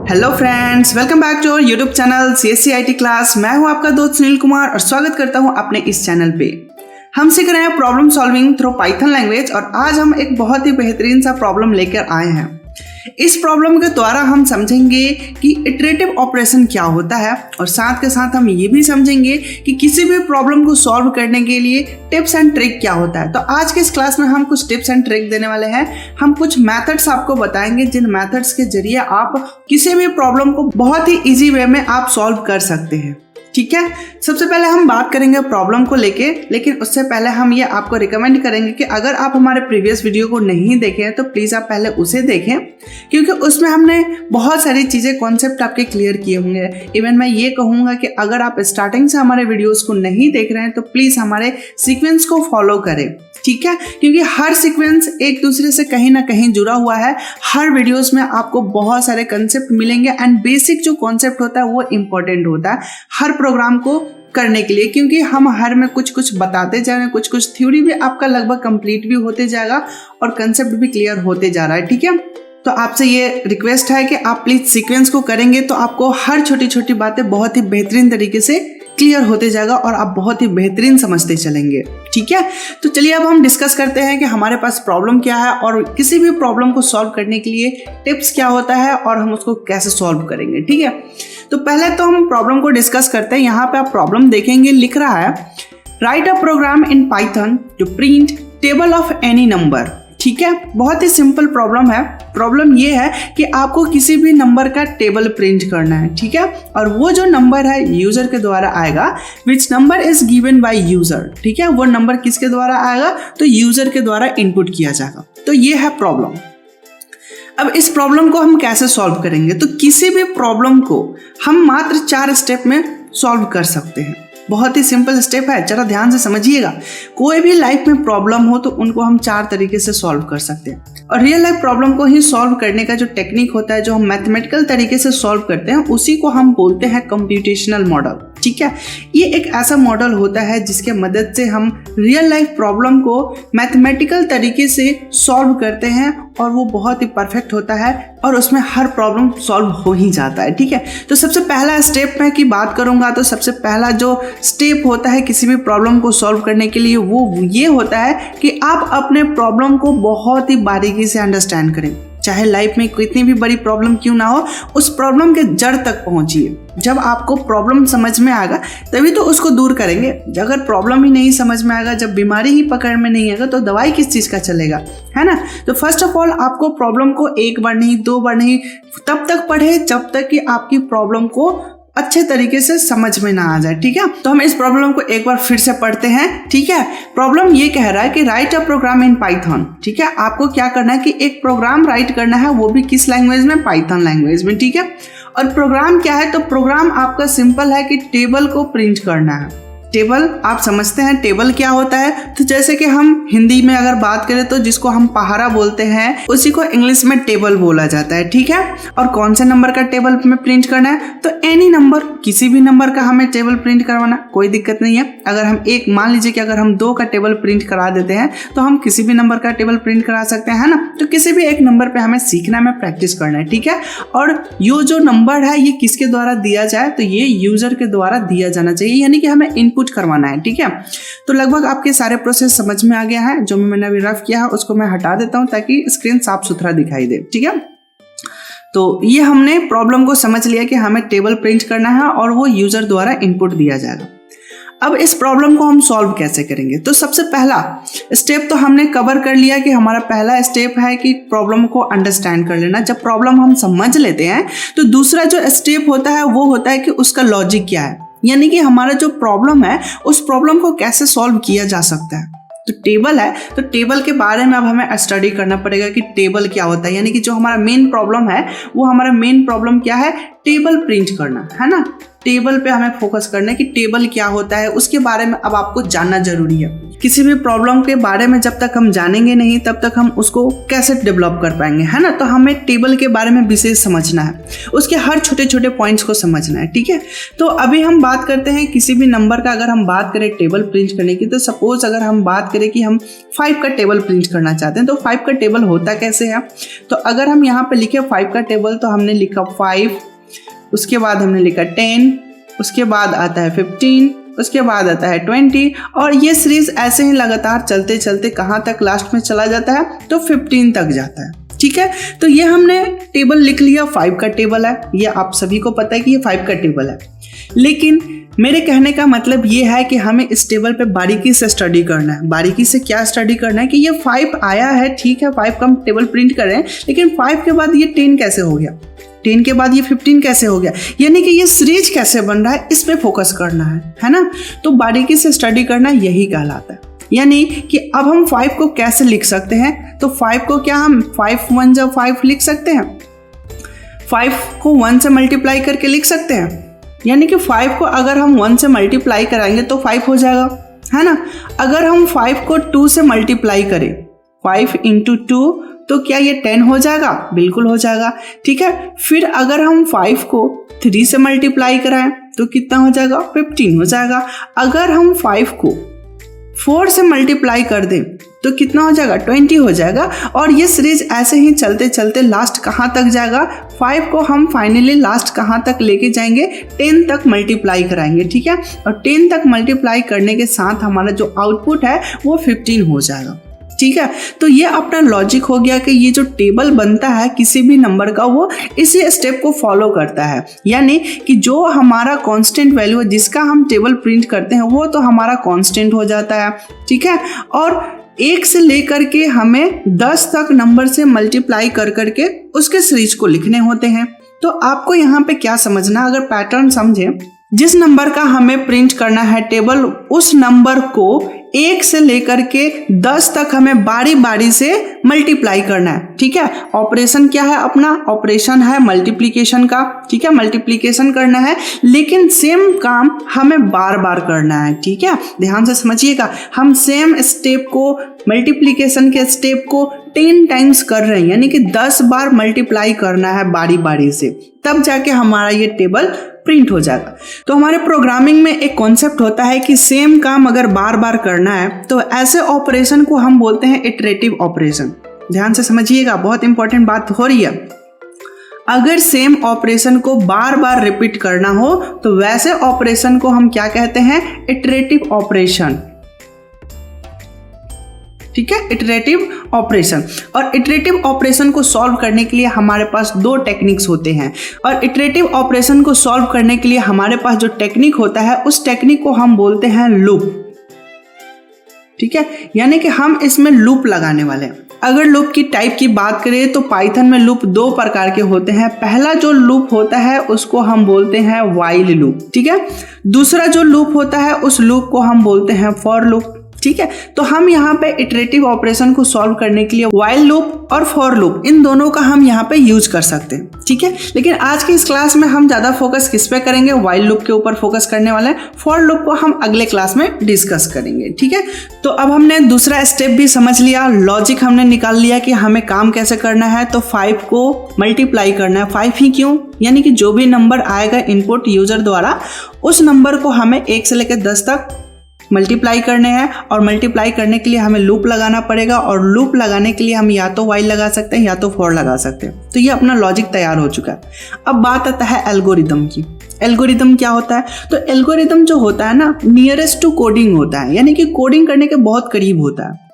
Hello friends, welcome back to our YouTube channel CSC IT class. मैं हूं आपका दोस्त सुनील कुमार और स्वागत करता हूं अपने इस चैनल पे। हम सीख रहे हैं problem solving through Python language और आज हम एक बहुत ही बेहतरीन सा प्रॉब्लम लेकर आए हैं। इस प्रॉब्लम के द्वारा हम समझेंगे कि इटरेटिव ऑपरेशन क्या होता है और साथ के साथ हम ये भी समझेंगे कि किसी भी प्रॉब्लम को सॉल्व करने के लिए टिप्स एंड ट्रिक क्या होता है। तो आज के इस क्लास में हम कुछ टिप्स एंड ट्रिक देने वाले हैं। हम कुछ मेथड्स आपको बताएंगे जिन मेथड्स के जरिए आप किसी भी प्रॉब्लम को बहुत ही इजी वे में आप सॉल्व कर सकते हैं। ठीक है, सबसे पहले हम बात करेंगे प्रॉब्लम को लेके, लेकिन उससे पहले हम ये आपको रिकमेंड करेंगे कि अगर आप हमारे प्रीवियस वीडियो को नहीं देखे हैं तो प्लीज़ आप पहले उसे देखें, क्योंकि उसमें हमने बहुत सारी चीज़ें कॉन्सेप्ट आपके क्लियर किए होंगे। इवन मैं ये कहूँगा कि अगर आप स्टार्टिंग से हमारे वीडियोज़ को नहीं देख रहे हैं तो प्लीज़ हमारे सीक्वेंस को फॉलो करें। ठीक है, क्योंकि हर सीक्वेंस एक दूसरे से कहीं ना कहीं जुड़ा हुआ है। हर वीडियोस में आपको बहुत सारे कंसेप्ट मिलेंगे एंड बेसिक जो कॉन्सेप्ट होता है वो इम्पोर्टेंट होता है हर प्रोग्राम को करने के लिए, क्योंकि हम हर में कुछ कुछ बताते जा रहे हैं, कुछ कुछ थ्योरी भी आपका लगभग कंप्लीट भी होते जाएगा और कंसेप्ट भी क्लियर होते जा रहा है। ठीक है, तो आपसे ये रिक्वेस्ट है कि आप प्लीज सीक्वेंस को करेंगे तो आपको हर छोटी छोटी बातें बहुत ही बेहतरीन तरीके से क्लियर होते जाएगा और आप बहुत ही बेहतरीन समझते चलेंगे। ठीक है, तो चलिए अब हम डिस्कस करते हैं कि हमारे पास प्रॉब्लम क्या है और किसी भी प्रॉब्लम को सॉल्व करने के लिए टिप्स क्या होता है और हम उसको कैसे सॉल्व करेंगे। ठीक है, तो पहले तो हम प्रॉब्लम को डिस्कस करते हैं। यहाँ पे आप प्रॉब्लम देखेंगे, लिख रहा है write a program in Python to print table of any number. ठीक है, बहुत ही सिंपल प्रॉब्लम है। प्रॉब्लम ये है कि आपको किसी भी नंबर का टेबल प्रिंट करना है। ठीक है, और वो जो नंबर है यूजर के द्वारा आएगा, which number is given by user. ठीक है, वो नंबर किसके द्वारा आएगा, तो यूजर के द्वारा इनपुट किया जाएगा। तो ये है प्रॉब्लम। अब इस प्रॉब्लम को हम कैसे सॉल्व करेंगे, तो किसी भी प्रॉब्लम को हम मात्र 4 स्टेप में सॉल्व कर सकते हैं। बहुत ही सिंपल स्टेप है, जरा ध्यान से समझिएगा। कोई भी लाइफ में प्रॉब्लम हो तो उनको हम 4 तरीके से सॉल्व कर सकते हैं और रियल लाइफ प्रॉब्लम को ही सॉल्व करने का जो टेक्निक होता है, जो हम मैथमेटिकल तरीके से सॉल्व करते हैं, उसी को हम बोलते हैं कंप्यूटेशनल मॉडल। ठीक है, ये एक ऐसा मॉडल होता है जिसके मदद से हम रियल लाइफ प्रॉब्लम को मैथमेटिकल तरीके से सॉल्व करते हैं और वो बहुत ही परफेक्ट होता है और उसमें हर प्रॉब्लम सॉल्व हो ही जाता है। ठीक है, तो सबसे पहला स्टेप मैं की बात करूंगा तो सबसे पहला जो स्टेप होता है किसी भी प्रॉब्लम को सॉल्व करने के लिए वो ये होता है कि आप अपने प्रॉब्लम को बहुत ही बारीकी से अंडरस्टैंड करें। चाहे लाइफ में कितनी भी बड़ी प्रॉब्लम क्यों ना हो, उस प्रॉब्लम के जड़ तक पहुंचिए। जब आपको प्रॉब्लम समझ में आएगा तभी तो उसको दूर करेंगे। अगर प्रॉब्लम ही नहीं समझ में आएगा, जब बीमारी ही पकड़ में नहीं आएगा तो दवाई किस चीज़ का चलेगा, है ना। तो फर्स्ट ऑफ ऑल आपको प्रॉब्लम को 1 बार नहीं 2 बार नहीं तब तक पढ़े जब तक कि आपकी प्रॉब्लम को अच्छे तरीके से समझ में ना आ जाए। ठीक है, तो हम इस प्रॉब्लम को एक बार फिर से पढ़ते हैं। ठीक है, प्रॉब्लम ये कह रहा है कि write a program in Python. ठीक है, आपको क्या करना है कि एक प्रोग्राम राइट करना है, वो भी किस लैंग्वेज में, पाइथन लैंग्वेज में। ठीक है, और प्रोग्राम क्या है, तो प्रोग्राम आपका सिंपल है कि टेबल को प्रिंट करना है। टेबल आप समझते हैं टेबल क्या होता है, तो जैसे कि हम हिंदी में अगर बात करें तो जिसको हम पहाड़ा बोलते हैं उसी को इंग्लिश में टेबल बोला जाता है। ठीक है, और कौन से नंबर का टेबल में प्रिंट करना है, तो एनी नंबर, किसी भी नंबर का हमें टेबल प्रिंट करवाना, कोई दिक्कत नहीं है। अगर हम मान लीजिए कि अगर हम 2 का टेबल प्रिंट करा देते हैं तो हम किसी भी नंबर का टेबल प्रिंट करा सकते हैं, है ना। तो किसी भी एक नंबर पे हमें सीखना है, प्रैक्टिस करना है। ठीक है, और ये जो नंबर है ये किसके द्वारा दिया जाए, तो ये यूजर के द्वारा दिया जाना चाहिए, यानी कि हमें इनपुट करवाना है। ठीक है, तो लगभग आपके सारे प्रोसेस समझ में आ गया है। जो मैंने अभी रफ किया है उसको मैं हटा देता हूं ताकि स्क्रीन साफ सुथरा दिखाई दे। ठीक है, तो ये हमने प्रॉब्लम को समझ लिया कि हमें टेबल प्रिंट करना है और वो यूजर द्वारा इनपुट दिया जाएगा। अब इस प्रॉब्लम को हम सॉल्व कैसे करेंगे, तो सबसे पहला स्टेप तो हमने कवर कर लिया कि हमारा पहला स्टेप है कि प्रॉब्लम को अंडरस्टैंड कर लेना। जब प्रॉब्लम हम समझ लेते हैं तो दूसरा जो स्टेप होता है वो होता है कि उसका लॉजिक क्या है, यानी कि हमारा जो प्रॉब्लम है उस प्रॉब्लम को कैसे सॉल्व किया जा सकता है। तो टेबल है, तो टेबल के बारे में अब हमें स्टडी करना पड़ेगा कि टेबल क्या होता है, यानी कि जो हमारा मेन प्रॉब्लम है वो हमारा मेन प्रॉब्लम क्या है, टेबल प्रिंट करना है ना, टेबल पे हमें फोकस करना है कि टेबल क्या होता है, उसके बारे में अब आपको जानना जरूरी है। किसी भी प्रॉब्लम के बारे में जब तक हम जानेंगे नहीं तब तक हम उसको कैसे डेवलप कर पाएंगे, है ना। तो हमें टेबल के बारे में विशेष समझना है, उसके हर छोटे छोटे पॉइंट्स को समझना है, ठीक है। तो अभी हम बात करते हैं किसी भी नंबर का, अगर हम बात करें टेबल प्रिंट करने की, तो सपोज अगर हम बात करें कि हम 5 का टेबल प्रिंट करना चाहते हैं, तो 5 का टेबल होता कैसे है। तो अगर हम यहाँ पे लिखे 5 का टेबल, तो हमने लिखा 5, उसके बाद हमने लिखा 10, उसके बाद आता है 15, उसके बाद आता है 20, और ये सीरीज ऐसे ही लगातार चलते चलते कहाँ तक लास्ट में चला जाता है, तो 15 तक जाता है, ठीक है। तो ये हमने टेबल लिख लिया, 5 का टेबल है, ये आप सभी को पता है कि ये 5 का टेबल है। लेकिन मेरे कहने का मतलब ये है कि हमें इस टेबल पे बारीकी से स्टडी करना है। बारीकी से क्या स्टडी करना है कि ये 5 आया है, ठीक है, 5 का हम टेबल प्रिंट कर रहे हैं, लेकिन 5 के बाद ये 10 कैसे हो गया, 10 के बाद ये 15 कैसे हो गया, यानी कि ये सीरीज कैसे बन रहा है, इस पे फोकस करना है ना। तो बारीकी से स्टडी करना यही कहलाता है। यानी कि अब हम 5 को कैसे लिख सकते हैं, तो 5 को क्या हम 5 1 जब 5 लिख सकते हैं, 5 को 1 से मल्टीप्लाई करके लिख सकते हैं। यानी कि 5 को अगर हम 1 से मल्टीप्लाई कराएंगे तो 5 हो जाएगा, है ना। अगर हम 5 को 2 से मल्टीप्लाई करें, 5 × 2, तो क्या ये 10 हो जाएगा, बिल्कुल हो जाएगा, ठीक है। फिर अगर हम 5 को 3 से मल्टीप्लाई कराएं तो कितना हो जाएगा, 15 हो जाएगा। अगर हम 5 को 4 से मल्टीप्लाई कर दें तो कितना हो जाएगा, 20 हो जाएगा। और ये सीरीज ऐसे ही चलते चलते लास्ट कहाँ तक जाएगा, 5 को हम फाइनली लास्ट कहाँ तक लेके जाएंगे, 10 तक मल्टीप्लाई कराएंगे, ठीक है। और 10 तक मल्टीप्लाई करने के साथ हमारा जो आउटपुट है वो 15 हो जाएगा, ठीक है। तो ये अपना लॉजिक हो गया कि ये जो टेबल बनता है किसी भी नंबर का, वो इसी स्टेप को फॉलो करता है। यानी कि जो हमारा कांस्टेंट वैल्यू है जिसका हम टेबल प्रिंट करते हैं वो तो हमारा कांस्टेंट हो जाता है, ठीक है। और 1 से लेकर के हमें 10 तक नंबर से मल्टीप्लाई कर करके उसके सीरीज को लिखने होते हैं। तो आपको यहाँ पे क्या समझना, अगर पैटर्न समझे, जिस नंबर का हमें प्रिंट करना है टेबल, उस नंबर को 1 से लेकर के 10 तक हमें बारी बारी से मल्टीप्लाई करना है, ठीक है। ऑपरेशन क्या है अपना, ऑपरेशन है मल्टीप्लिकेशन का, ठीक है, मल्टीप्लिकेशन करना है, लेकिन सेम काम हमें बार बार करना है, ठीक है। ध्यान से समझिएगा, हम सेम स्टेप को, मल्टीप्लिकेशन के स्टेप को 10 टाइम्स कर रहे हैं, यानी कि 10 बार मल्टीप्लाई करना है बारी बारी से, तब जाके हमारा ये टेबल प्रिंट हो जाएगा। तो हमारे प्रोग्रामिंग में एक कॉन्सेप्ट होता है कि सेम काम अगर बार बार करना है तो ऐसे ऑपरेशन को हम बोलते हैं इटरेटिव ऑपरेशन। ध्यान से समझिएगा, बहुत इंपॉर्टेंट बात हो रही है। अगर सेम ऑपरेशन को बार बार रिपीट करना हो तो वैसे ऑपरेशन को हम क्या कहते हैं, इटरेटिव ऑपरेशन, ठीक है, इटरेटिव ऑपरेशन। और इटरेटिव ऑपरेशन को सॉल्व करने के लिए हमारे पास 2 टेक्निक्स होते हैं। और इटरेटिव ऑपरेशन को सॉल्व करने के लिए हमारे पास जो टेक्निक होता है उस टेक्निक को हम बोलते हैं लूप, ठीक है। यानी कि हम इसमें लूप लगाने वाले हैं। अगर लूप की टाइप की बात करें तो पाइथन में लूप 2 प्रकार के होते हैं। पहला जो लूप होता है उसको हम बोलते हैं व्हाइल लूप, ठीक है। दूसरा जो लूप होता है उस लूप को हम बोलते हैं फॉर लूप, ठीक है। तो हम यहाँ पे इटरेटिव ऑपरेशन को सॉल्व करने के लिए व्हाइल लूप और फॉर लूप, इन दोनों का हम यहाँ पे यूज कर सकते हैं, ठीक है। लेकिन आज की इस क्लास में हम ज्यादा फोकस किस पे करेंगे, व्हाइल लूप के ऊपर फोकस करने वाले हैं। फॉर लूप को हम अगले क्लास में डिस्कस करेंगे, ठीक है। तो अब हमने दूसरा स्टेप भी समझ लिया, लॉजिक हमने निकाल लिया कि हमें काम कैसे करना है। तो 5 को मल्टीप्लाई करना है, 5 ही क्यों, यानी कि जो भी नंबर आएगा इनपुट यूजर द्वारा, उस नंबर को हमें 1 से लेकर 10 तक मल्टीप्लाई करने हैं। और मल्टीप्लाई करने के लिए हमें लूप लगाना पड़ेगा, और लूप लगाने के लिए हम या तो व्हाइल लगा सकते हैं या तो फॉर लगा सकते हैं। तो ये अपना लॉजिक तैयार हो चुका है। अब बात आता है एल्गोरिदम की। एल्गोरिदम क्या होता है, तो एल्गोरिदम जो होता है ना, नियरेस्ट टू कोडिंग होता है, यानी कि कोडिंग करने के बहुत करीब होता है।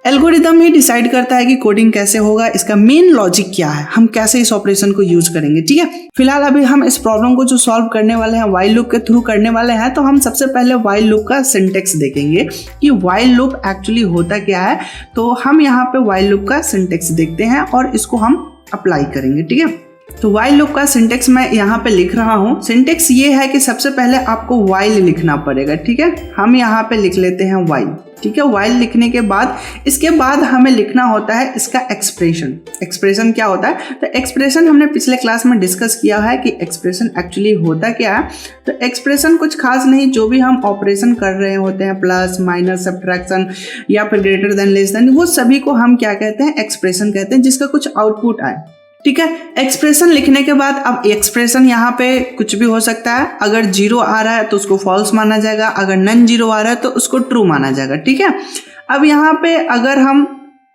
एल्गोरिदम ही डिसाइड करता है कि कोडिंग कैसे होगा, इसका मेन लॉजिक क्या है, हम कैसे इस ऑपरेशन को यूज करेंगे, ठीक है। फिलहाल अभी हम इस प्रॉब्लम को जो सॉल्व करने वाले हैं व्हाइल लूप के थ्रू करने वाले हैं। तो हम सबसे पहले व्हाइल लूप का सिंटेक्स देखेंगे कि व्हाइल लूप एक्चुअली होता क्या है। तो हम यहाँ पे व्हाइल लूप का सिंटेक्स देखते हैं और इसको हम अप्लाई करेंगे, ठीक है। तो while लूप का सिंटेक्स मैं यहाँ पे लिख रहा हूँ। सिंटेक्स ये है कि सबसे पहले आपको while लिखना पड़ेगा, ठीक है। हम यहाँ पे लिख लेते हैं while, ठीक है। while लिखने के बाद इसके बाद हमें लिखना होता है इसका एक्सप्रेशन। एक्सप्रेशन क्या होता है? तो एक्सप्रेशन हमने पिछले क्लास में डिस्कस किया है कि एक्सप्रेशन एक्चुअली होता क्या है। तो एक्सप्रेशन कुछ खास नहीं, जो भी हम ऑपरेशन कर रहे होते हैं, प्लस माइनस सब्ट्रैक्शन या फिर ग्रेटर देन लेस देन, वो सभी को हम क्या कहते हैं? एक्सप्रेशन कहते हैं, जिसका कुछ आउटपुट आए, ठीक है। एक्सप्रेशन लिखने के बाद अब एक्सप्रेशन यहाँ पे कुछ भी हो सकता है। अगर 0 आ रहा है तो उसको फॉल्स माना जाएगा, अगर नन 0 आ रहा है तो उसको ट्रू माना जाएगा, ठीक है। अब यहाँ पे अगर हम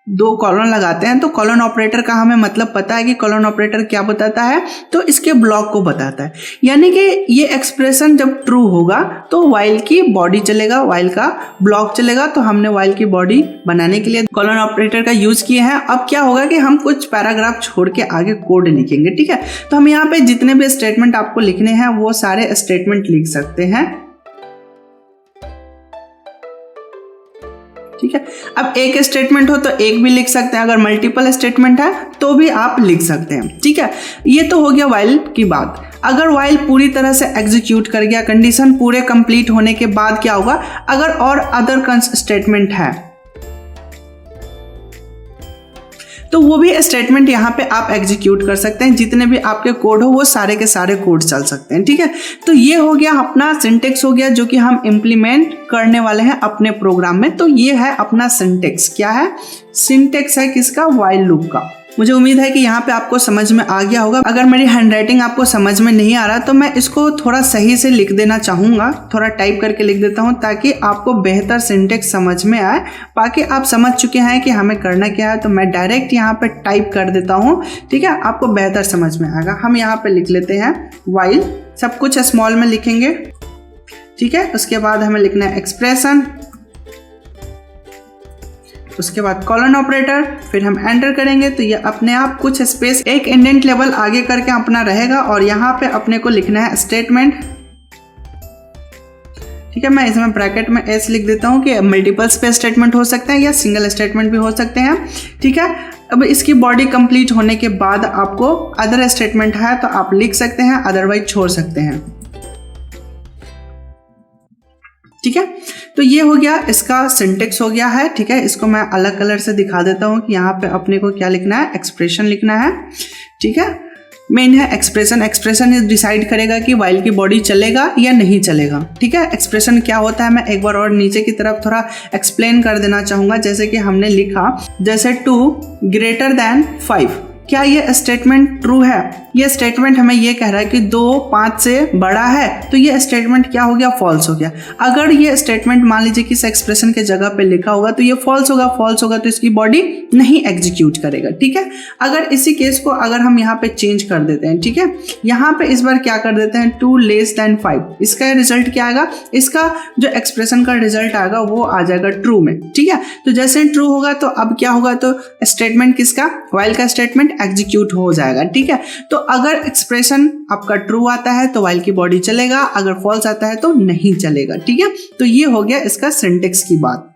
2 कॉलन लगाते हैं तो कॉलन ऑपरेटर का हमें मतलब पता है कि कॉलन ऑपरेटर क्या बताता है, तो इसके ब्लॉक को बताता है। यानी कि ये एक्सप्रेशन जब ट्रू होगा तो वाइल की बॉडी चलेगा, वाइल का ब्लॉक चलेगा। तो हमने वाइल की बॉडी बनाने के लिए कॉलन ऑपरेटर का यूज किए हैं। अब क्या होगा कि हम कुछ पैराग्राफ छोड़ के आगे कोड लिखेंगे, ठीक है। तो हम यहाँ पे जितने भी स्टेटमेंट आपको लिखने हैं वो सारे स्टेटमेंट लिख सकते हैं, ठीक है। अब एक स्टेटमेंट हो तो एक भी लिख सकते हैं, अगर मल्टीपल स्टेटमेंट है तो भी आप लिख सकते हैं, ठीक है। ये तो हो गया वाइल की बात। अगर वाइल पूरी तरह से एग्जीक्यूट कर गया, कंडीशन पूरे कंप्लीट होने के बाद क्या होगा? अगर और अदर स्टेटमेंट है तो वो भी स्टेटमेंट यहाँ पे आप एग्जीक्यूट कर सकते हैं। जितने भी आपके कोड हो वो सारे के सारे कोड चल सकते हैं, ठीक है। तो ये हो गया अपना सिंटेक्स हो गया, जो कि हम इम्प्लीमेंट करने वाले हैं अपने प्रोग्राम में। तो ये है अपना सिंटेक्स। क्या है? सिंटेक्स है किसका? व्हाइल लूप का। मुझे उम्मीद है कि यहाँ पे आपको समझ में आ गया होगा। अगर मेरी हैंडराइटिंग आपको समझ में नहीं आ रहा तो मैं इसको थोड़ा सही से लिख देना चाहूँगा, थोड़ा टाइप करके लिख देता हूँ ताकि आपको बेहतर सिंटेक्स समझ में आए। बाकी आप समझ चुके हैं कि हमें करना क्या है, तो मैं डायरेक्ट यहाँ पे टाइप कर देता हूँ, ठीक है। आपको बेहतर समझ में आएगा। हम यहाँ पे लिख लेते हैं व्हाइल, सब कुछ स्मॉल में लिखेंगे, ठीक है। उसके बाद हमें लिखना है एक्सप्रेशन, उसके बाद कॉलन ऑपरेटर, फिर हम एंटर करेंगे तो ये अपने आप कुछ स्पेस एक इंडेंट लेवल आगे करके अपना रहेगा और यहाँ पे अपने को लिखना है स्टेटमेंट, ठीक है। मैं इसमें ब्रैकेट में एस लिख देता हूँ कि मल्टीपल स्पेस स्टेटमेंट हो सकते हैं या सिंगल स्टेटमेंट भी हो सकते हैं, ठीक है। अब इसकी बॉडी कंप्लीट होने के बाद आपको अदर स्टेटमेंट है तो आप लिख सकते हैं, अदरवाइज छोड़ सकते हैं, ठीक है। तो ये हो गया, इसका सिंटेक्स हो गया है, ठीक है। इसको मैं अलग कलर से दिखा देता हूँ कि यहाँ पे अपने को क्या लिखना है, एक्सप्रेशन लिखना है, ठीक है। मेन है एक्सप्रेशन। एक्सप्रेशन डिसाइड करेगा कि वाइल की बॉडी चलेगा या नहीं चलेगा, ठीक है। एक्सप्रेशन क्या होता है मैं एक बार और नीचे की तरफ थोड़ा एक्सप्लेन कर देना चाहूँगा। जैसे कि हमने लिखा, जैसे 2 ग्रेटर देन 5, क्या ये स्टेटमेंट ट्रू है? ये स्टेटमेंट हमें ये कह रहा है कि 2 5 से बड़ा है, तो ये स्टेटमेंट क्या हो गया? फॉल्स हो गया। अगर ये स्टेटमेंट मान लीजिए कि इस एक्सप्रेशन के जगह पे लिखा होगा तो ये फॉल्स होगा। फॉल्स होगा तो इसकी बॉडी नहीं एग्जीक्यूट करेगा, ठीक है। अगर इसी केस को अगर हम यहाँ पे चेंज कर देते हैं, ठीक है, यहाँ पे इस बार क्या कर देते हैं 2 लेस देन 5, इसका रिजल्ट क्या आएगा? इसका जो एक्सप्रेशन का रिजल्ट आएगा वो आ जाएगा ट्रू में, ठीक है। तो जैसे ट्रू होगा तो अब क्या होगा? तो स्टेटमेंट किसका? व्हाइल का स्टेटमेंट एग्जीक्यूट हो जाएगा, ठीक है। तो अगर एक्सप्रेशन आपका ट्रू आता है तो व्हाइल की बॉडी चलेगा, अगर फॉल्स आता है तो नहीं चलेगा, ठीक है। तो ये हो गया इसका सिंटेक्स की बात।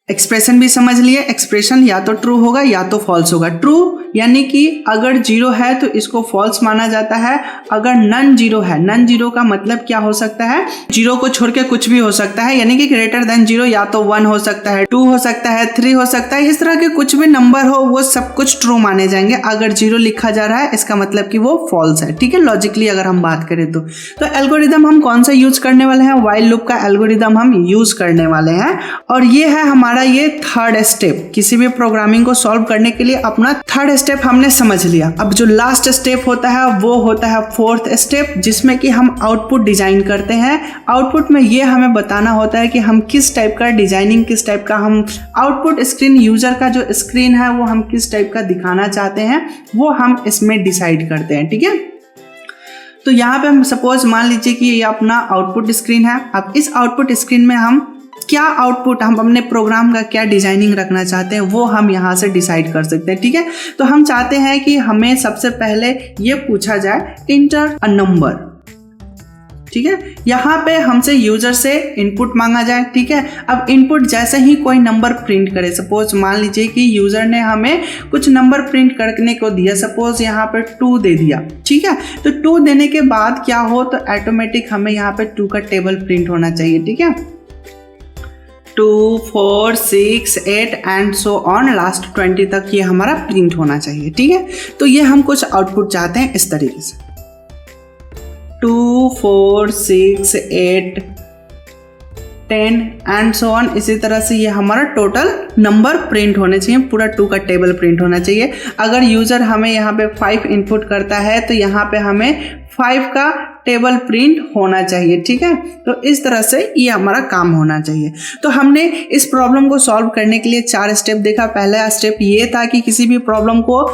एक्सप्रेशन भी समझ लिए, एक्सप्रेशन या तो ट्रू होगा या तो फॉल्स होगा। ट्रू यानी कि अगर 0 है तो इसको फॉल्स माना जाता है। अगर नन 0 है, नन 0 का मतलब क्या हो सकता है? 0 को छोड़ के कुछ भी हो सकता है, यानी कि ग्रेटर देन 0 या तो 1 हो सकता है, 2 हो सकता है, 3 हो सकता है, इस तरह के कुछ भी नंबर हो वो सब कुछ ट्रू माने जाएंगे। अगर 0 लिखा जा रहा है इसका मतलब कि वो फॉल्स है, ठीक है। लॉजिकली अगर हम बात करें तो एल्गोरिदम हम कौन सा यूज करने वाले हैं? व्हाइल लूप का एल्गोरिदम हम यूज करने वाले हैं और ये है हमारा ये थर्ड स्टेप। किसी भी प्रोग्रामिंग को सॉल्व करने के लिए अपना थर्ड स्टेप हमने समझ लिया। अब जो लास्ट स्टेप होता है वो होता है फोर्थ स्टेप, जिसमें कि हम आउटपुट डिजाइन करते हैं। आउटपुट में ये हमें बताना होता है कि हम किस टाइप का डिजाइनिंग, किस टाइप का हम आउटपुट स्क्रीन, यूजर का जो स्क्रीन है वो हम किस टाइप का दिखाना चाहते हैं वो हम इसमें डिसाइड करते हैं, ठीक है। तो यहाँ पे हम सपोज मान लीजिए कि ये अपना आउटपुट स्क्रीन है। अब इस आउटपुट स्क्रीन में हम क्या आउटपुट, हम अपने प्रोग्राम का क्या डिजाइनिंग रखना चाहते हैं वो हम यहाँ से डिसाइड कर सकते हैं, ठीक है। तो हम चाहते हैं कि हमें सबसे पहले ये पूछा जाए इंटर अ नंबर, ठीक है। यहाँ पे हमसे यूजर से इनपुट मांगा जाए, ठीक है। अब इनपुट जैसे ही कोई नंबर प्रिंट करे, सपोज मान लीजिए कि यूजर ने हमें कुछ नंबर प्रिंट करने को दिया, सपोज यहाँ पे 2 दे दिया, ठीक है। तो 2 देने के बाद क्या हो, तो ऑटोमेटिक हमें यहाँ पे 2 का टेबल प्रिंट होना चाहिए, ठीक है। 2, 4, 6, 8 एंड सो ऑन, लास्ट 20 तक ये हमारा प्रिंट होना चाहिए, ठीक है। तो ये हम कुछ आउटपुट चाहते हैं इस तरीके से, 2, 4, 6, 8, 10 एंड सो ऑन। इसी तरह से ये हमारा टोटल नंबर प्रिंट होने चाहिए, पूरा 2 का टेबल प्रिंट होना चाहिए। अगर यूजर हमें यहाँ पे 5 इनपुट करता है तो यहाँ पे हमें 5 का टेबल प्रिंट होना चाहिए, ठीक है। तो इस तरह से ये हमारा काम होना चाहिए। तो हमने इस प्रॉब्लम को सॉल्व करने के लिए 4 स्टेप देखा। पहला स्टेप ये था कि किसी भी प्रॉब्लम को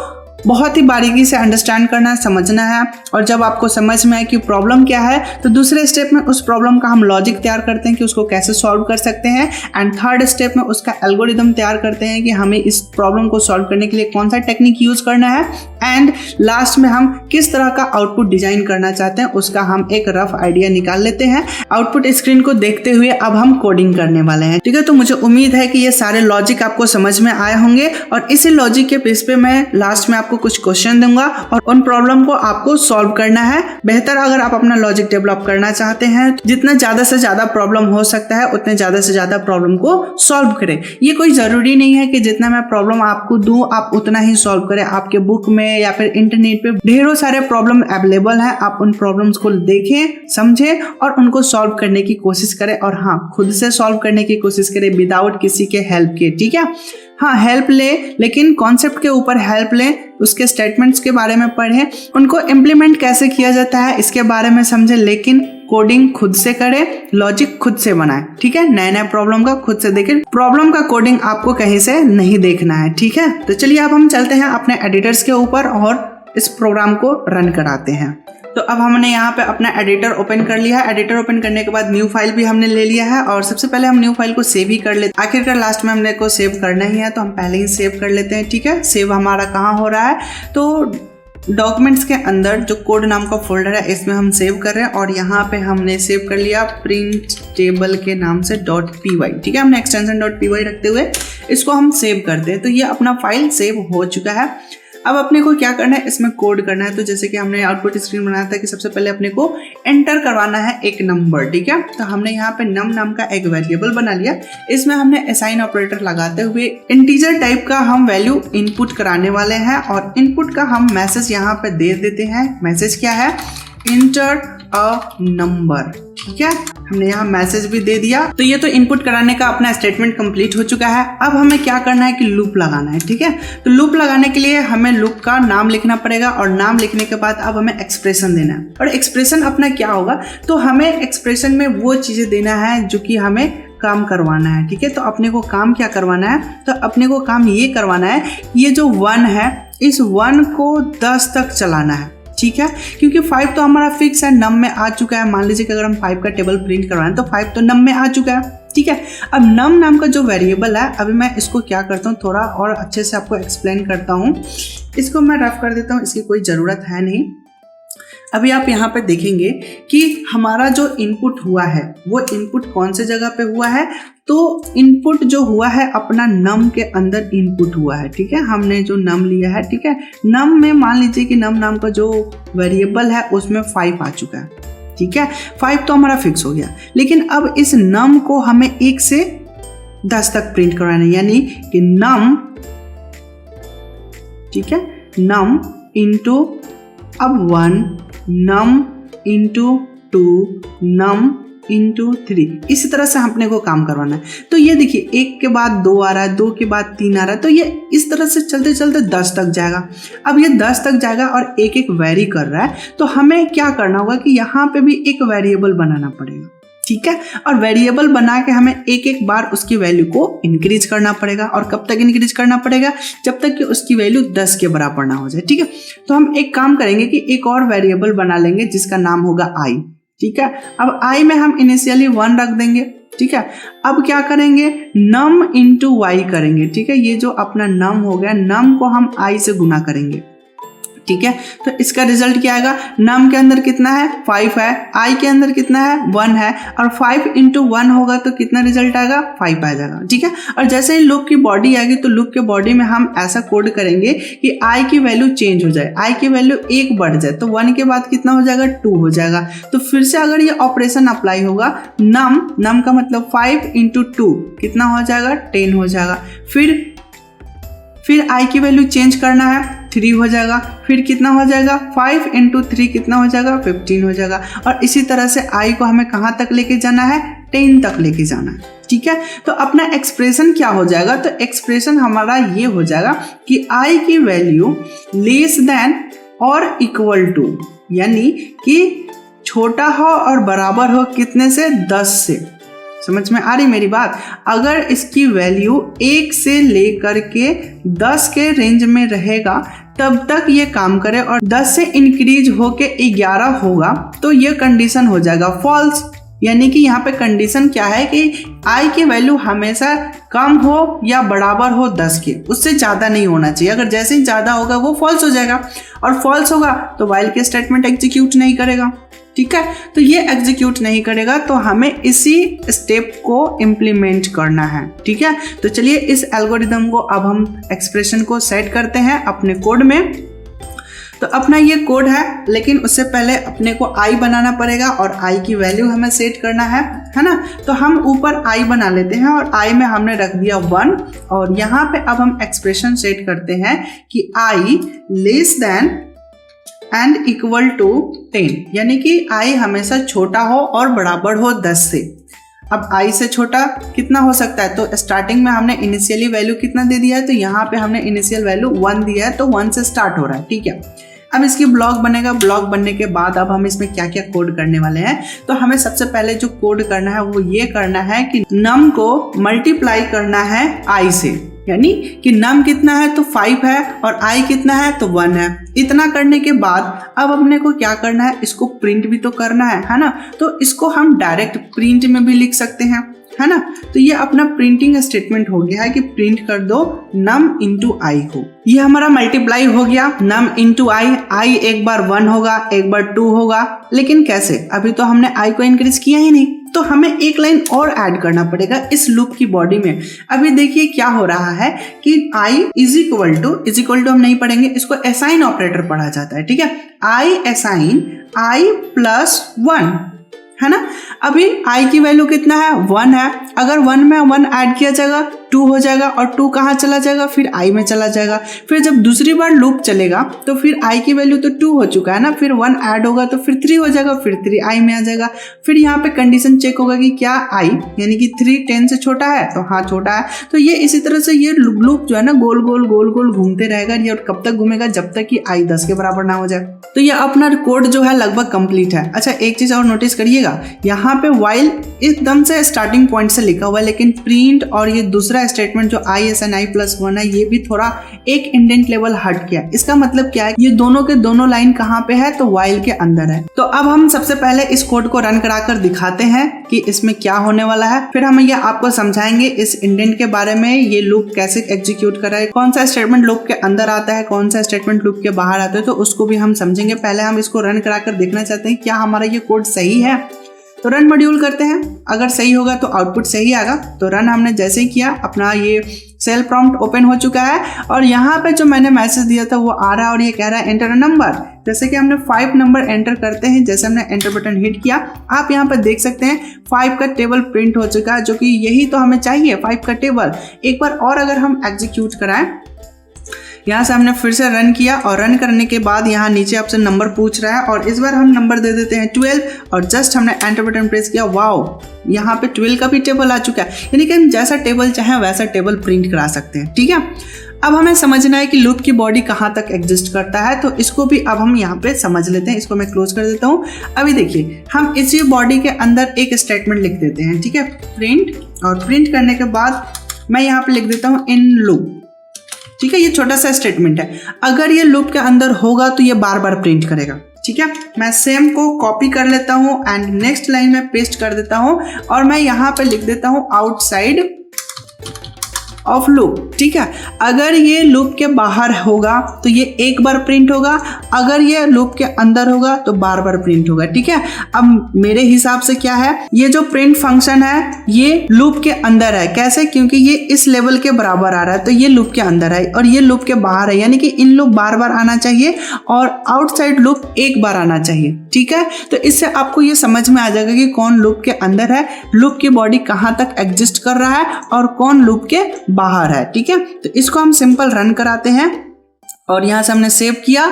बहुत ही बारीकी से अंडरस्टैंड करना है, समझना है, और जब आपको समझ में आए कि प्रॉब्लम क्या है तो दूसरे स्टेप में उस प्रॉब्लम का हम लॉजिक तैयार करते हैं कि उसको कैसे सॉल्व कर सकते हैं, एंड थर्ड स्टेप में उसका एल्गोरिदम तैयार करते हैं कि हमें इस प्रॉब्लम को सॉल्व करने के लिए कौन सा टेक्निक यूज करना है, एंड लास्ट में हम किस तरह का आउटपुट डिजाइन करना चाहते हैं उसका हम एक रफ आइडिया निकाल लेते हैं। आउटपुट स्क्रीन को देखते हुए अब हम कोडिंग करने वाले हैं, ठीक है। तो मुझे उम्मीद है कि ये सारे लॉजिक आपको समझ में आए होंगे, और इसी लॉजिक के बेस पे मैं लास्ट में आपको कुछ क्वेश्चन दूंगा और उन प्रॉब्लम को आपको सॉल्व करना है। बेहतर अगर आप अपना लॉजिक डेवलप करना चाहते हैं, जितना ज्यादा से ज्यादा प्रॉब्लम हो सकता है उतने ज्यादा से ज्यादा प्रॉब्लम को सॉल्व करें। ये कोई जरूरी नहीं है कि जितना मैं प्रॉब्लम आपको दूं आप उतना ही सॉल्व करें। आपके बुक में या फिर इंटरनेट पे ढेरों सारे प्रॉब्लम अवेलेबल हैं, आप उन प्रॉब्लम्स को देखें, समझें और उनको सॉल्व करने की कोशिश करें, और हाँ, खुद से सॉल्व करने की कोशिश करें विदाउट किसी के हेल्प के, ठीक है। हाँ, हेल्प ले, लेकिन कॉन्सेप्ट के ऊपर हेल्प लें, उसके स्टेटमेंट्स के बारे में पढ़ें, उनको इम्प्लीमेंट कैसे किया जाता है इसके बारे में समझें, लेकिन कोडिंग खुद से करें, लॉजिक खुद से बनाएं, ठीक है। नए नए प्रॉब्लम का खुद से देखें, प्रॉब्लम का कोडिंग आपको कहीं से नहीं देखना है, ठीक है। तो चलिए अब हम चलते हैं अपने एडिटर्स के ऊपर और इस प्रोग्राम को रन कराते हैं। तो अब हमने यहाँ पे अपना एडिटर ओपन कर लिया है। एडिटर ओपन करने के बाद न्यू फाइल भी हमने ले लिया है, और सबसे पहले हम न्यू फाइल को सेव ही कर लेते हैं। आखिरकार लास्ट में हमने को सेव करना ही है, तो हम पहले ही सेव कर लेते हैं, ठीक है। सेव हमारा कहाँ हो रहा है, तो डॉक्यूमेंट्स के अंदर जो कोड नाम का फोल्डर है इसमें हम सेव कर रहे हैं, और यहाँ पे हमने सेव कर लिया प्रिंट टेबल के नाम से .py, ठीक है। हमने एक्सटेंशन .py रखते हुए इसको हम सेव करते हैं। तो ये अपना फाइल सेव हो चुका है। अब अपने को क्या करना है, इसमें कोड करना है। तो जैसे कि हमने आउटपुट स्क्रीन बनाया था कि सबसे पहले अपने को एंटर करवाना है एक नंबर, ठीक है। तो हमने यहाँ पे नम नाम का एक वेरिएबल बना लिया। इसमें हमने असाइन ऑपरेटर लगाते हुए इंटीजर टाइप का हम वैल्यू इनपुट कराने वाले हैं, और इनपुट का हम मैसेज यहाँ पे दे देते हैं। मैसेज क्या है, इंटर अ नंबर, ठीक है। हमने यहाँ मैसेज भी दे दिया। तो ये तो इनपुट कराने का अपना स्टेटमेंट कंप्लीट हो चुका है। अब हमें क्या करना है कि लूप लगाना है, ठीक है। तो लूप लगाने के लिए हमें लूप का नाम लिखना पड़ेगा, और नाम लिखने के बाद अब हमें एक्सप्रेशन देना है। और एक्सप्रेशन अपना क्या होगा, तो हमें एक्सप्रेशन में वो चीजें देना है जो कि हमें काम करवाना है, ठीक है। तो अपने को काम क्या करवाना है, तो अपने को काम ये करवाना है, ये जो 1 है इस 1 को 10 तक चलाना है, ठीक है। क्योंकि 5 तो हमारा फिक्स है, नम में आ चुका है। मान लीजिए कि अगर हम 5 का टेबल प्रिंट करवाएं तो 5 तो नम में आ चुका है, ठीक है। अब नम नाम का जो वेरिएबल है, अभी मैं इसको क्या करता हूँ थोड़ा और अच्छे से आपको एक्सप्लेन करता हूँ। इसको मैं रफ कर देता हूँ, इसकी कोई ज़रूरत है नहीं। अभी आप यहाँ पे देखेंगे कि हमारा जो इनपुट हुआ है वो इनपुट कौन से जगह पे हुआ है, तो इनपुट जो हुआ है अपना नम के अंदर इनपुट हुआ है, ठीक है। हमने जो नम लिया है, ठीक है, नम में मान लीजिए कि नम नाम का जो वेरिएबल है उसमें 5 आ चुका है, ठीक है। 5 तो हमारा फिक्स हो गया, लेकिन अब इस नम को हमें 1 से 10 तक प्रिंट करवाना है, यानी कि नम, ठीक है, नम इंटू अब 1, नम इंटू 2, नम इंटू 3, इसी तरह से अपने को काम करवाना है। तो ये देखिए 1 के बाद 2 आ रहा है, 2 के बाद 3 आ रहा है, तो ये इस तरह से चलते चलते 10 तक जाएगा। अब ये 10 तक जाएगा और एक एक वेरी कर रहा है, तो हमें क्या करना होगा कि यहाँ पे भी एक वेरिएबल बनाना पड़ेगा, ठीक है। और वेरिएबल बना के हमें एक एक बार उसकी वैल्यू को इंक्रीज करना पड़ेगा। और कब तक इंक्रीज करना पड़ेगा, जब तक कि उसकी वैल्यू 10 के बराबर ना हो जाए, ठीक है। तो हम एक काम करेंगे कि एक और वेरिएबल बना लेंगे जिसका नाम होगा i, ठीक है। अब i में हम इनिशियली 1 रख देंगे, ठीक है। अब क्या करेंगे, नम इंटू y करेंगे, ठीक है। ये जो अपना नम हो गया, नम को हम i से गुना करेंगे, ठीक है। तो इसका रिजल्ट क्या आएगा, नम के अंदर कितना है 5 है, आई के अंदर कितना है 1 है, और 5 × 1 होगा तो कितना रिजल्ट आएगा 5 आ जाएगा, ठीक है। और जैसे ही लूप की बॉडी आएगी तो लूप के बॉडी में हम ऐसा कोड करेंगे कि आई की वैल्यू चेंज हो जाए, आई की वैल्यू 1 बढ़ जाए तो 1 के बाद कितना हो जाएगा 2 हो जाएगा। तो फिर से अगर ये ऑपरेशन अप्लाई होगा, नम का मतलब 5 × 2 कितना हो जाएगा 10 हो जाएगा। फिर आई की वैल्यू चेंज करना है 3 हो जाएगा, फिर कितना हो जाएगा 5 × 3 कितना हो जाएगा 15 हो जाएगा। और इसी तरह से आई को हमें कहाँ तक लेके जाना है 10 तक लेके जाना है, ठीक है। तो अपना एक्सप्रेशन क्या हो जाएगा, तो एक्सप्रेशन हमारा ये हो जाएगा कि आई की वैल्यू लेस देन और इक्वल टू, यानी कि छोटा हो और बराबर हो कितने से 10 से। समझ में आ रही मेरी बात। अगर इसकी वैल्यू 1 से लेकर के 10 के रेंज में रहेगा तब तक ये काम करे, और 10 से इंक्रीज होके 11 होगा तो ये कंडीशन हो जाएगा फॉल्स। यानी कि यहाँ पे कंडीशन क्या है कि आई की वैल्यू हमेशा कम हो या बराबर हो 10 के, उससे ज़्यादा नहीं होना चाहिए। अगर जैसे ही ज़्यादा होगा वो फॉल्स हो जाएगा, और फॉल्स होगा तो व्हाइल के स्टेटमेंट एग्जीक्यूट नहीं करेगा, ठीक है। तो ये एग्जीक्यूट नहीं करेगा तो हमें इसी स्टेप को इम्प्लीमेंट करना है, ठीक है। तो चलिए इस एल्गोरिदम को अब हम एक्सप्रेशन को सेट करते हैं अपने कोड में। तो अपना ये कोड है, लेकिन उससे पहले अपने को आई बनाना पड़ेगा और आई की वैल्यू हमें सेट करना है ना। तो हम ऊपर आई बना लेते हैं और आई में हमने रख दिया 1, और यहाँ पे अब हम एक्सप्रेशन सेट करते हैं कि I less than and equal to 10, यानी कि आई हमेशा छोटा हो और बराबर हो 10 से। अब आई से छोटा कितना हो सकता है, तो स्टार्टिंग में हमने इनिशियली वैल्यू कितना दे दिया है, तो यहाँ पे हमने इनिशियल वैल्यू 1 दिया है, तो 1 से स्टार्ट हो रहा है, ठीक है। अब इसकी ब्लॉक बनेगा, ब्लॉक बनने के बाद अब हम इसमें क्या क्या कोड करने वाले हैं। तो हमें सबसे पहले जो कोड करना है वो ये करना है कि नम को मल्टीप्लाई करना है आई से, यानी कि नम कितना है तो 5 है और आई कितना है तो 1 है। इतना करने के बाद अब अपने को क्या करना है, इसको प्रिंट भी तो करना है ना। तो इसको हम डायरेक्ट प्रिंट में भी लिख सकते हैं, है ना। तो ये अपना प्रिंटिंग स्टेटमेंट हो गया है कि प्रिंट कर दो नम इंटू आई को। ये हमारा मल्टीप्लाई हो गया, नम इंटू आई। आई एक बार 1 होगा, एक बार 2 होगा, लेकिन कैसे, अभी तो हमने आई को इंक्रीज किया ही नहीं, तो हमें एक लाइन और ऐड करना पड़ेगा इस लूप की बॉडी में। अभी देखिए क्या हो रहा है कि आई इज इक्वल टू हम नहीं पढ़ेंगे, इसको असाइन ऑपरेटर पढ़ा जाता है, ठीक है। आई असाइन आई प्लस 1, है ना। अभी आई की वैल्यू कितना है 1 है, अगर 1 में 1 ऐड किया जाएगा 2 हो जाएगा, और 2 कहाँ चला जाएगा, फिर आई में चला जाएगा। फिर जब दूसरी बार लूप चलेगा तो फिर आई की वैल्यू तो 2 हो चुका है ना, फिर 1 ऐड होगा तो फिर 3 हो जाएगा, फिर 3 आई में आ जाएगा। फिर यहाँ पे कंडीशन चेक होगा कि क्या आई यानी कि 3 10 से छोटा है, तो हाँ छोटा है। तो ये इसी तरह से ये लूप जो है ना गोल गोल घूमते रहेगा, ये कब तक घूमेगा, जब तक कि आई 10 के बराबर ना हो जाए। तो ये अपना कोड जो है लगभग कंप्लीट है। अच्छा एक चीज और नोटिस करिएगा, यहाँ पे व्हाइल एकदम से स्टार्टिंग पॉइंट से लिखा हुआ है, लेकिन प्रिंट और ये दूसरा स्टेटमेंट जो I S N I plus 1 है ये भी थोड़ा एक इंडेंट लेवल हट गया। इसका मतलब क्या है, ये दोनों के दोनों लाइन कहाँ पे है, तो व्हाइल के अंदर है। तो अब हम सबसे पहले इस कोड को रन कराकर दिखाते हैं कि इसमें क्या होने वाला है, फिर हम ये आपको समझाएंगे इस इंडेंट के बारे में, ये लूप कैसे एग्जीक्यूट कर रहा है, कौन सा स्टेटमेंट लूप के अंदर आता है, कौन सा स्टेटमेंट लूप के बाहर आता है, तो उसको भी हम समझेंगे। पहले हम इसको रन कराकर देखना चाहते हैं क्या हमारा ये कोड सही है। तो रन मॉड्यूल करते हैं, अगर सही होगा तो आउटपुट सही आएगा। तो रन हमने जैसे ही किया, अपना ये सेल प्रॉम्प्ट ओपन हो चुका है और यहाँ पे जो मैंने मैसेज दिया था वो आ रहा है और ये कह रहा है एंटर अ नंबर। जैसे कि हमने 5 नंबर एंटर करते हैं, जैसे हमने एंटर बटन हिट किया, आप यहाँ पर देख सकते हैं 5 का टेबल प्रिंट हो चुका है, जो कि यही तो हमें चाहिए, 5 का टेबल। एक बार और अगर हम एग्जीक्यूट कराएं, यहाँ से हमने फिर से रन किया और रन करने के बाद यहाँ नीचे आपसे नंबर पूछ रहा है और इस बार हम नंबर दे देते हैं 12 और जस्ट हमने एंटर बटन प्रेस किया। वाओ, यहाँ पे 12 का भी टेबल आ चुका है, यानी कि हम जैसा टेबल चाहें वैसा टेबल प्रिंट करा सकते हैं। ठीक है, अब हमें समझना है कि लूप की बॉडी कहाँ तक एग्जिस्ट करता है, तो इसको भी अब हम यहाँ पे समझ लेते हैं। इसको मैं क्लोज कर देता हूँ। अभी देखिए, हम इसी बॉडी के अंदर एक स्टेटमेंट लिख देते हैं, ठीक है, प्रिंट, और प्रिंट करने के बाद मैं यहाँ पे लिख देता हूँ इन लूप। ठीक है, ये छोटा सा स्टेटमेंट है, अगर ये लूप के अंदर होगा तो ये बार बार प्रिंट करेगा। ठीक है, मैं सेम को कॉपी कर लेता हूँ एंड नेक्स्ट लाइन में पेस्ट कर देता हूँ और मैं यहाँ पे लिख देता हूँ आउटसाइड ऑफ लूप, ठीक है। अगर ये लूप के बाहर होगा तो ये एक बार प्रिंट होगा, अगर ये लूप के अंदर होगा तो बार बार प्रिंट होगा, ठीक है। अब मेरे हिसाब से क्या है, ये जो प्रिंट फंक्शन है ये लूप के अंदर है। कैसे? क्योंकि ये इस लेवल के बराबर आ रहा है तो ये लूप के अंदर है और ये लूप के बाहर है, यानी कि इन लूप बार बार आना चाहिए और आउटसाइड लूप एक बार आना चाहिए, ठीक है। तो इससे आपको ये समझ में आ जाएगा कि कौन लूप के अंदर है, लूप की बॉडी कहां तक एग्जिस्ट कर रहा है और कौन लूप के बाहर है, ठीक है। तो इसको हम सिंपल रन कराते हैं और यहां से हमने सेव किया,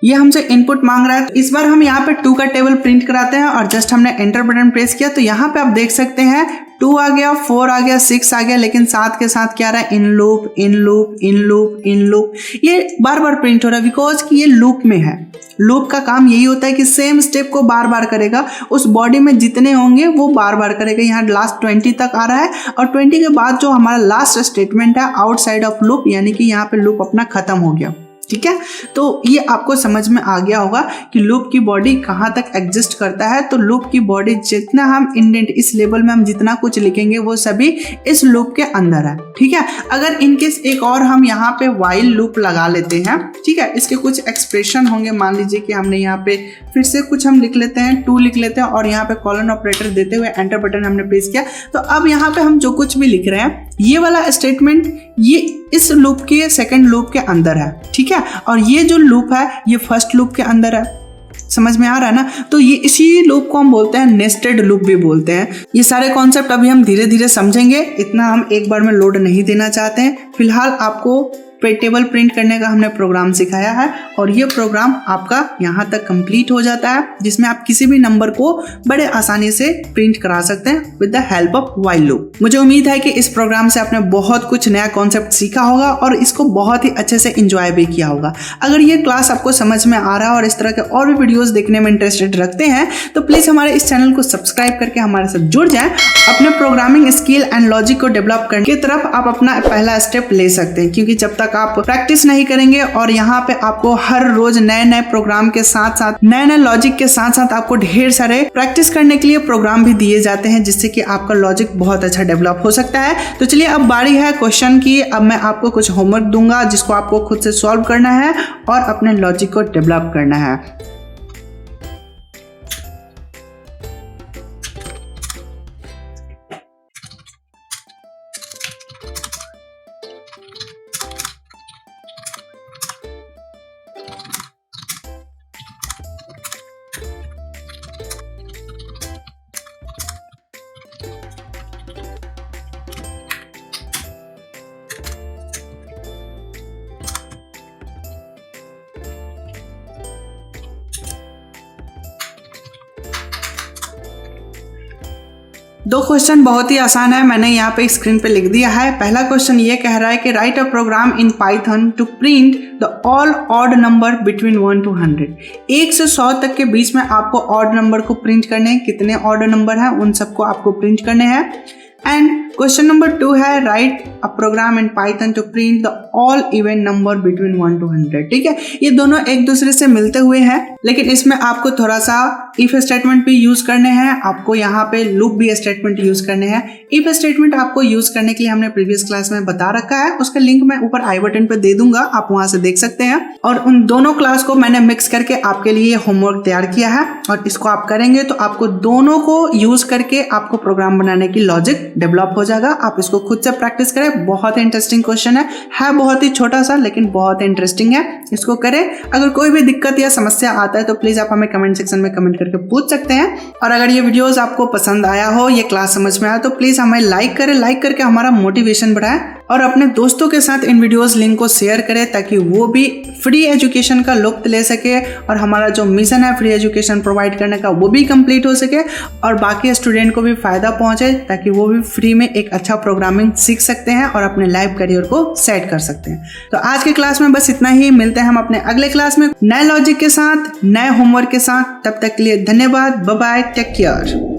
ये हमसे इनपुट मांग रहा है। तो इस बार हम यहाँ पे 2 का टेबल प्रिंट कराते हैं और जस्ट हमने एंटर बटन प्रेस किया तो यहाँ पे आप देख सकते हैं 2 आ गया, 4 आ गया, 6 आ गया, लेकिन साथ के साथ क्या आ रहा है, in loop in loop in loop in loop, ये बार बार प्रिंट हो रहा है बिकॉज कि ये लूप में है। लूप का काम यही होता है कि सेम स्टेप को बार बार करेगा, उस बॉडी में जितने होंगे वो बार बार करेगा। यहाँ लास्ट 20 तक आ रहा है और 20 के बाद जो हमारा लास्ट स्टेटमेंट है आउटसाइड ऑफ लूप, यानी कि यहाँ पे लूप अपना खत्म हो गया, ठीक है। तो ये आपको समझ में आ गया होगा कि लूप की बॉडी कहाँ तक एग्जिस्ट करता है। तो लूप की बॉडी जितना हम इंडेंट इस लेवल में हम जितना कुछ लिखेंगे वो सभी इस लूप के अंदर है, ठीक है। अगर इनकेस एक और हम यहाँ पे व्हाइल लूप लगा लेते हैं, ठीक है, इसके कुछ एक्सप्रेशन होंगे। मान लीजिए कि हमने यहाँ पे फिर से कुछ हम लिख लेते हैं, 2 लिख लेते हैं और यहाँ पे कॉलन ऑपरेटर देते हुए एंटर बटन हमने प्रेस किया। तो अब यहाँ पे हम जो कुछ भी लिख रहे हैं ये वाला स्टेटमेंट ये इस लूप के सेकंड लूप के अंदर है, ठीक है। और ये जो लूप है ये फर्स्ट लूप के अंदर है, समझ में आ रहा है ना। तो ये इसी लूप को हम बोलते हैं नेस्टेड लूप भी बोलते हैं। ये सारे कॉन्सेप्ट अभी हम धीरे धीरे समझेंगे, इतना हम एक बार में लोड नहीं देना चाहते हैं। फिलहाल आपको टेबल प्रिंट करने का हमने प्रोग्राम सिखाया है और ये प्रोग्राम आपका यहाँ तक कंप्लीट हो जाता है, जिसमें आप किसी भी नंबर को बड़े आसानी से प्रिंट करा सकते हैं with the help of while loop. मुझे उम्मीद है कि इस प्रोग्राम से आपने बहुत कुछ नया कॉन्सेप्ट सीखा होगा और इसको बहुत ही अच्छे से एंजॉय भी किया होगा। अगर ये क्लास आपको समझ में आ रहा है और इस तरह के और भी वीडियोस देखने में इंटरेस्टेड रखते हैं तो प्लीज हमारे इस चैनल को सब्सक्राइब करके हमारे साथ जुड़ जाएं। अपने प्रोग्रामिंग स्किल एंड लॉजिक को डेवलप करने की तरफ आप अपना पहला स्टेप ले सकते हैं, क्योंकि जब तक आप प्रैक्टिस नहीं करेंगे और यहाँ पे आपको हर रोज नए नए प्रोग्राम के साथ साथ नए नए लॉजिक के साथ साथ आपको ढेर सारे प्रैक्टिस करने के लिए प्रोग्राम भी दिए जाते हैं, जिससे कि आपका लॉजिक बहुत अच्छा डेवलप हो सकता है। तो चलिए अब बारी है क्वेश्चन की। अब मैं आपको कुछ होमवर्क दूंगा जिसको आपको खुद से सॉल्व करना है और अपने लॉजिक को डेवलप करना है। दो क्वेश्चन बहुत ही आसान है, मैंने यहाँ पे स्क्रीन पे लिख दिया है। पहला क्वेश्चन ये कह रहा है कि write a program in Python to print the all odd number between 1 to 100। 1 से 100 तक के बीच में आपको ऑड नंबर को प्रिंट करने हैं। कितने ऑड नंबर हैं उन सबको आपको प्रिंट करने हैं। एंड क्वेश्चन नंबर 2 है write a program in Python to print the all even number between 1 to 100। ठीक है, ये दोनों एक दूसरे से मिलते हुए हैं, लेकिन इसमें आपको थोड़ा सा इफ स्टेटमेंट भी यूज करने हैं, आपको यहाँ पे लूप भी स्टेटमेंट यूज करने हैं। इफ स्टेटमेंट आपको यूज करने के लिए हमने प्रीवियस क्लास में बता रखा है, उसका लिंक मैं ऊपर आई बटन पे दे दूंगा, आप वहां से देख सकते हैं। और उन दोनों क्लास को मैंने मिक्स करके आपके लिए होमवर्क तैयार किया है और इसको आप करेंगे तो आपको दोनों को यूज करके आपको प्रोग्राम बनाने की लॉजिक डेवलप हो जाएगा। आप इसको खुद से प्रैक्टिस करें, बहुत इंटरेस्टिंग क्वेश्चन है बहुत ही छोटा सा लेकिन बहुत इंटरेस्टिंग है, इसको करें। अगर कोई भी दिक्कत या समस्या आता है तो प्लीज आप हमें कमेंट सेक्शन में कमेंट करके पूछ सकते हैं। और अगर ये वीडियोस आपको पसंद आया हो, ये क्लास समझ में आया तो प्लीज हमें लाइक करें, लाइक करके हमारा मोटिवेशन बढ़ाएं और अपने दोस्तों के साथ इन वीडियोस लिंक को शेयर करें ताकि वो भी फ्री एजुकेशन का लुत्फ ले सके और हमारा जो मिशन है फ्री एजुकेशन प्रोवाइड करने का वो भी कंप्लीट हो सके और बाकी स्टूडेंट को भी फायदा पहुंचे ताकि वो भी फ्री में एक अच्छा प्रोग्रामिंग सीख सकते हैं और अपने लाइफ करियर को सेट कर सकते हैं। तो आज की क्लास में बस इतना ही, मिलते हैं हम अपने अगले क्लास में नए लॉजिक के साथ, नए होमवर्क के साथ। तब तक के लिए धन्यवाद, बाय बाय, टेक केयर।